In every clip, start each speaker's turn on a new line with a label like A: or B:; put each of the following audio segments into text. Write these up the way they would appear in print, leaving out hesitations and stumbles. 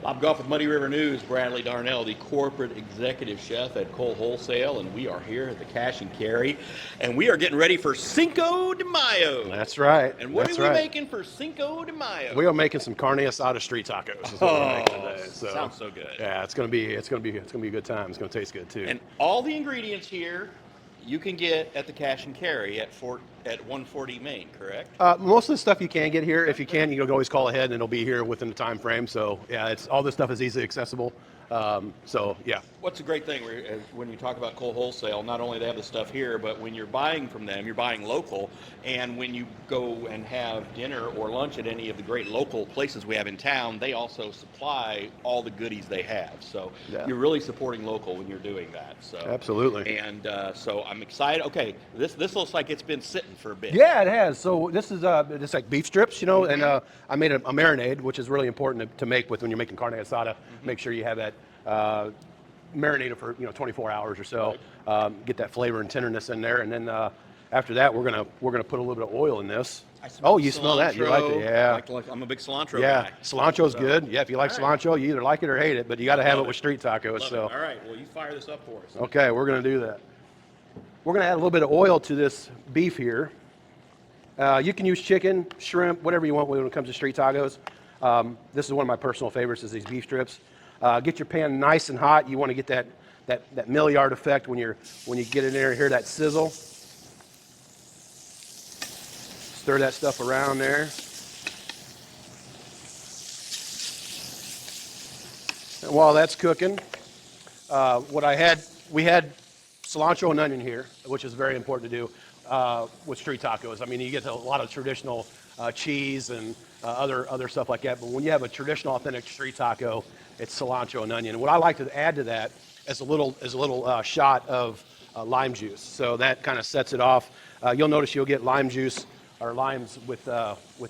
A: I'm Golf with Muddy River News. Bradley Darnell, the corporate executive chef at Kohl Wholesale, and we are here at the Cash and Carry, and we are getting ready for Cinco de Mayo.
B: That's right.
A: And what
B: That's
A: are we
B: right.
A: making for Cinco de Mayo?
B: We are making some carne asada street tacos. Is what we're making today. So
A: sounds so good.
B: yeah, it's gonna be a good time. It's gonna taste good too.
A: And all the ingredients here you can get at the Cash and Carry at 140 Main, correct?
B: Most of the stuff you can get here. If you can, you can always call ahead, and it'll be here within the time frame. So yeah, it's all this stuff is easily accessible. So yeah.
A: What's a great thing when you talk about Kohl Wholesale, not only they have the stuff here, but when you're buying from them, you're buying local, and when you go and have dinner or lunch at any of the great local places we have in town, they also supply all the goodies they have. So
B: Yeah.
A: you're really supporting local when you're doing that. So
B: Absolutely.
A: And so I'm excited. Okay, this looks like it's been sitting for a bit.
B: Yeah, it has. So this is just like beef strips, you know, and I made a marinade, which is really important to make with when you're making carne asada. Make sure you have that marinated for 24 hours or so. Get that flavor and tenderness in there, and then after that, we're gonna put a little bit of oil in this. Oh, you smell that? You like it? Yeah.
A: I'm a big cilantro
B: Yeah,
A: guy.
B: cilantro's good. Yeah, if you like cilantro, you either like it or hate it, but you got to have it with street tacos.
A: Love
B: So
A: it. All right, well, you fire this up for us.
B: okay, we're gonna do that. We're gonna add a little bit of oil to this beef here. You can use chicken, shrimp, whatever you want when it comes to street tacos. This is one of my personal favorites is these beef strips. Get your pan nice and hot. You want to get that Maillard effect when you get in there and hear that sizzle. Stir that stuff around there. And while that's cooking, we had cilantro and onion here, which is very important to do with street tacos. I mean, you get a lot of traditional cheese and other stuff like that, but when you have a traditional, authentic street taco, it's cilantro and onion. And what I like to add to that is a little shot of lime juice. So that kind of sets it off. You'll notice you'll get lime juice or limes with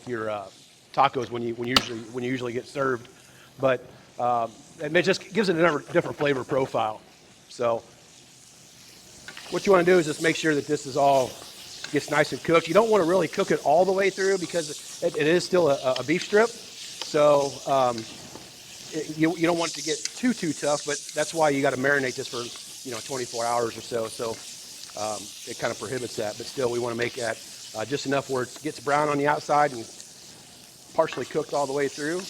B: your tacos when you usually get served, but it just gives it a different flavor profile. So what you want to do is just make sure that this is all gets nice and cooked. You don't want to really cook it all the way through because it is still a beef strip. So you don't want it to get too tough, but that's why you got to marinate this for 24 hours or so. So it kind of prohibits that. But still, we want to make that just enough where it gets brown on the outside and partially cooked all the way through.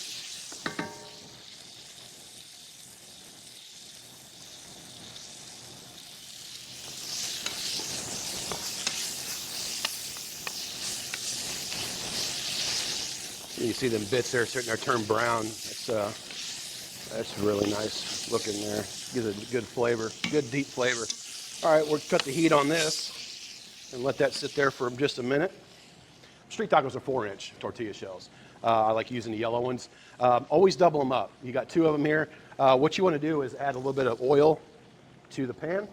B: You see them bits there starting to turn brown. That's really nice looking there. Gives it a good flavor, good deep flavor. All right, we'll cut the heat on this and let that sit there for just a minute. Street tacos are 4-inch tortilla shells. I like using the yellow ones. Always double them up. You got 2 of them here. What you want to do is add a little bit of oil to the pan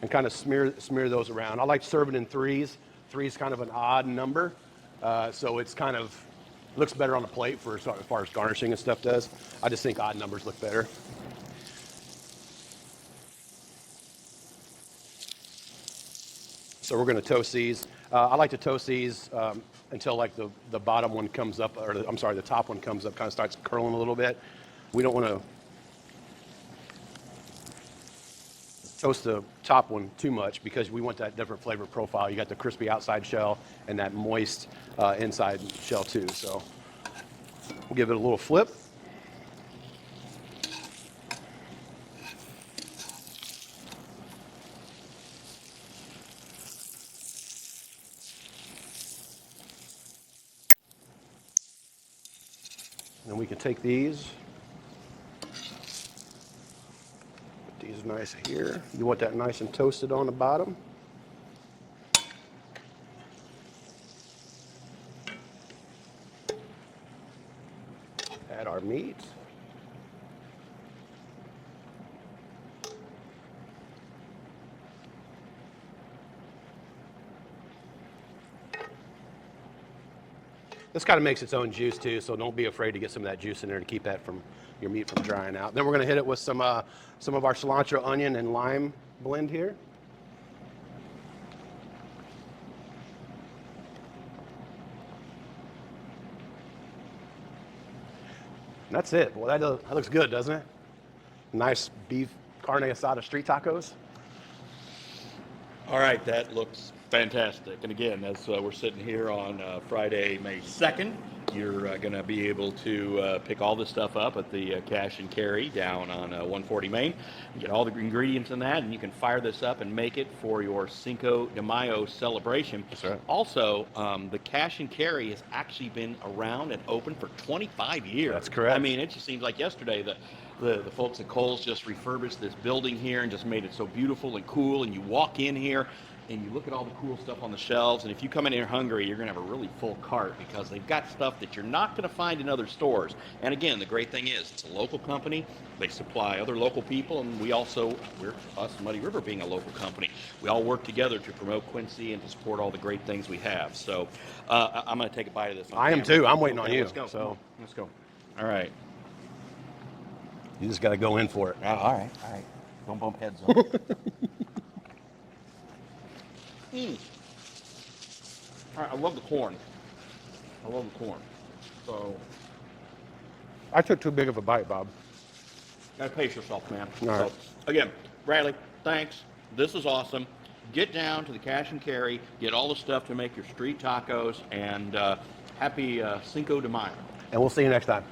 B: and kind of smear those around. I like serving in 3s. 3 is kind of an odd number, so it's kind of looks better on the plate as far as garnishing and stuff does. I just think odd numbers look better. So we're going to toast these. I like to toast these until like the bottom one comes up, or the top one comes up, kind of starts curling a little bit. We don't want to toast the top one too much because we want that different flavor profile. You got the crispy outside shell and that moist inside shell too. So we'll give it a little flip. And we can take these. These nice here. You want that nice and toasted on the bottom. Add our meat. This kind of makes its own juice too, so don't be afraid to get some of that juice in there to keep that from your meat from drying out. Then we're going to hit it with some of our cilantro, onion, and lime blend here. And that's it. Well, that looks good, doesn't it? Nice beef carne asada street tacos.
A: All right, that looks fantastic. And again, as we're sitting here on Friday, May 2nd, you're going to be able to pick all this stuff up at the Cash and Carry down on 140 Main. You get all the ingredients in that, and you can fire this up and make it for your Cinco de Mayo celebration.
B: That's right.
A: Also, the Cash and Carry has actually been around and open for 25 years.
B: That's correct.
A: I mean, it just seems like yesterday that the folks at Kohl's just refurbished this building here and just made it so beautiful and cool. And you walk in here and you look at all the cool stuff on the shelves. And if you come in here hungry, you're going to have a really full cart because they've got stuff that you're not going to find in other stores. And again, the great thing is it's a local company. They supply other local people. And we also, us, Muddy River being a local company, we all work together to promote Quincy and to support all the great things we have. So I'm going to take a bite of this.
B: I am too. I'm waiting on you.
A: Let's go.
B: So
A: Let's go. All right.
B: you just got to go in for it.
A: Oh, all right. Don't bump heads on it. All right, I love the corn. So,
B: I took too big of a bite, Bob.
A: gotta pace yourself, man.
B: All right.
A: So, again, Bradley, thanks. This is awesome. Get down to the Cash and Carry, get all the stuff to make your street tacos, and happy Cinco de Mayo.
B: And we'll see you next time.